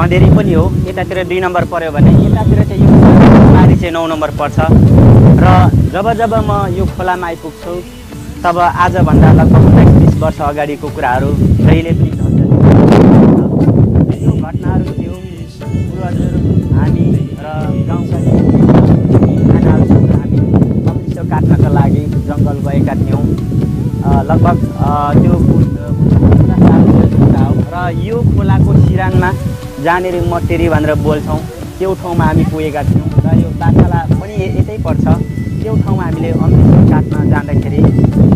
अँधेरी पनि हो, यतातिर 2 नम्बर पर्यो भने यतातिर चाहिँ यो पारी चाहिँ 9 नम्बर पर्छ। र जब म यो खोलामा आइपुग्छु तब आजभन्दा लगभग 30 वर्ष अगाडिको कुराहरू जहिले पनि यो घटनाहरू थियो। पूर्वजहरू हामी र गाउँका खानाहरू हामी अमृतसर काट्नका लागि जङ्गल गएका थियौँ। लगभग त्यो र यो खोलाको सिरानमा जहाँनिर मटेरी भनेर बोल्छौँ त्यो ठाउँमा हामी पुगेका थियौँ। र यो बाछाला पनि यतै पर्छ। त्यो ठाउँमा हामीले अमृतसर काट्न जाँदाखेरि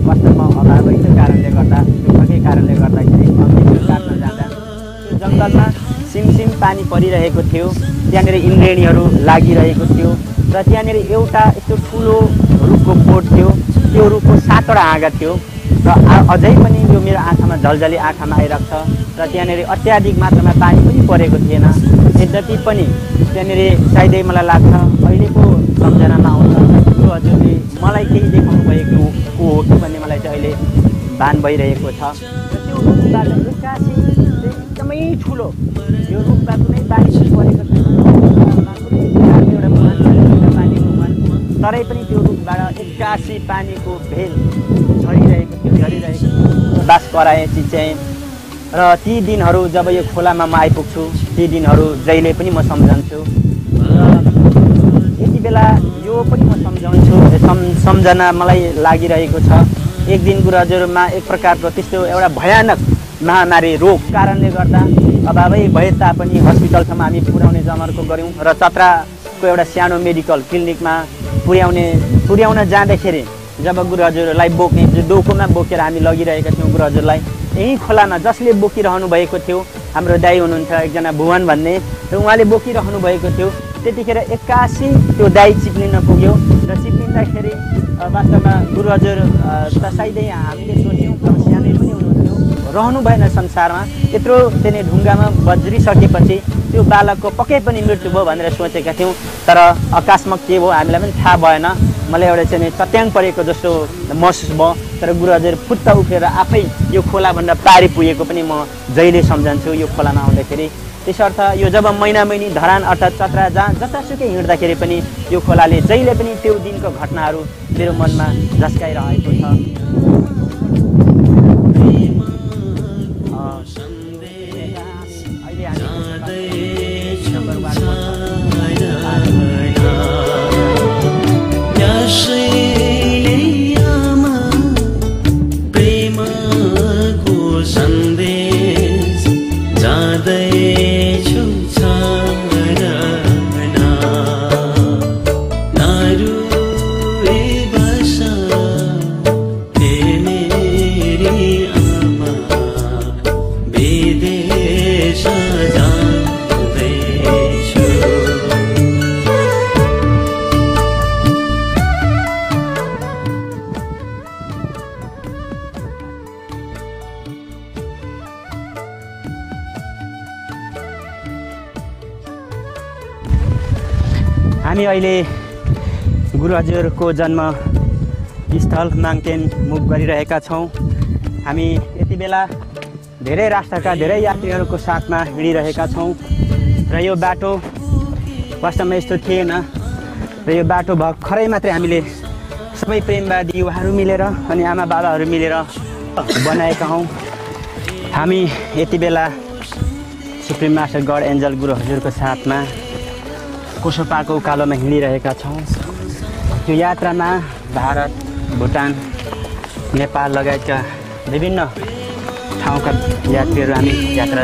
वास्तवमा अभाव भएको कारणले गर्दा, दुःखकै कारणले गर्दाखेरि अमृतसर काट्न जाँदा त्यो जङ्गलमा सिमसिम पानी परिरहेको थियो। त्यहाँनिर इन्द्रेणीहरू लागिरहेको थियो र त्यहाँनिर एउटा यस्तो ठुलो रुखको बोट थियो। त्यो रुखको 7वटा हाँगा थियो र अझै पनि यो मेरो आँखामा झलझली आँखामा आइरहेको छ। र त्यहाँनिर अत्याधिक मात्रामा पानी पनि परेको थिएन। यद्यपि पनि त्यहाँनिर सायदै मलाई लाग्छ अहिलेको सम्झनामा आउँछ यो हजुरले मलाई केही देखाउनु भएको को हो कि भन्ने मलाई चाहिँ अहिले भान भइरहेको छ। र त्यो रुखबाट एक्कासी एकदमै ठुलो यो रुखमा कुनै पानी परेको छैन, तरै पनि त्यो रुखबाट एक्कासी पानीको भेल झरिरहेको थियो। बास कराएँ, चिच्याएँ। र ती दिनहरू जब यो खोलामा म आइपुग्छु ती दिनहरू जहिले पनि म सम्झन्छु। र यति बेला यो पनि म सम्झना मलाई लागिरहेको छ। एक दिन गुरुहजुरमा एक प्रकारको त्यस्तो एउटा भयानक महामारी रोग कारणले गर्दा अभावै भए तापनि हस्पिटलसम्म हामी पुर्याउने जमर्को गऱ्यौँ। र चत्राको एउटा सानो मेडिकल क्लिनिकमा पुर्याउन जाँदाखेरि जब गुरुहजुरलाई बोक्ने डोकोमा बोकेर हामी लगिरहेका थियौँ गुरुहजुरलाई, यही खोलामा जसले बोकिरहनु भएको थियो हाम्रो दाइ हुनुहुन्छ एकजना भुवन भन्ने, र उहाँले बोकिरहनु भएको थियो। त्यतिखेर एक्कासी त्यो दाइ चिप्लिन पुग्यो र चिप्लिँदाखेरि वास्तवमा गुरुहजुर त सायदै हामीले सोच्यौँ सानै पनि हुनुहुन्थ्यो, रहनु भएन संसारमा। यत्रो त्यहाँ ढुङ्गामा बज्रिसकेपछि त्यो बालकको पक्कै पनि मृत्यु भयो भनेर सोचेका थियौँ। तर अकस्मात के भयो हामीलाई पनि थाहा भएन। मलाई एउटा चाहिँ चट्याङ परेको जस्तो महसुस भयो। तर गुरुहजुर फुत्त उठेर आफै यो खोलाभन्दा पारी पुगेको पनि म जहिले सम्झन्छु यो खोलामा आउँदाखेरि। त्यसर्थ यो जब महिनामहिनी धरान अर्थात् चत्रा जहाँ जतासुकै हिँड्दाखेरि पनि यो खोलाले जहिले पनि त्यो दिनको घटनाहरू मेरो मनमा झस्काइरहेको छ। हामी अहिले गुरुहजुरको जन्म स्थल माङटेन मुभ गरिरहेका छौँ। हामी यति बेला धेरै राष्ट्रका धेरै यात्रीहरूको साथमा हिँडिरहेका छौँ र यो बाटो वास्तवमा यस्तो थिएन र यो बाटो भर्खरै मात्रै हामीले सबै प्रेमवादी युवाहरू मिलेर अनि आमा बाबाहरू मिलेर बनाएका हौँ। हामी यति बेला सुप्रिम मास्टर गड एन्जल गुरुहजुरको साथमा कोसोपाको उकालोमा हिँडिरहेका छौँ। यो यात्रामा भारत, भुटान, नेपाल लगायतका विभिन्न ठाउँका यात्रीहरू हामी यात्रा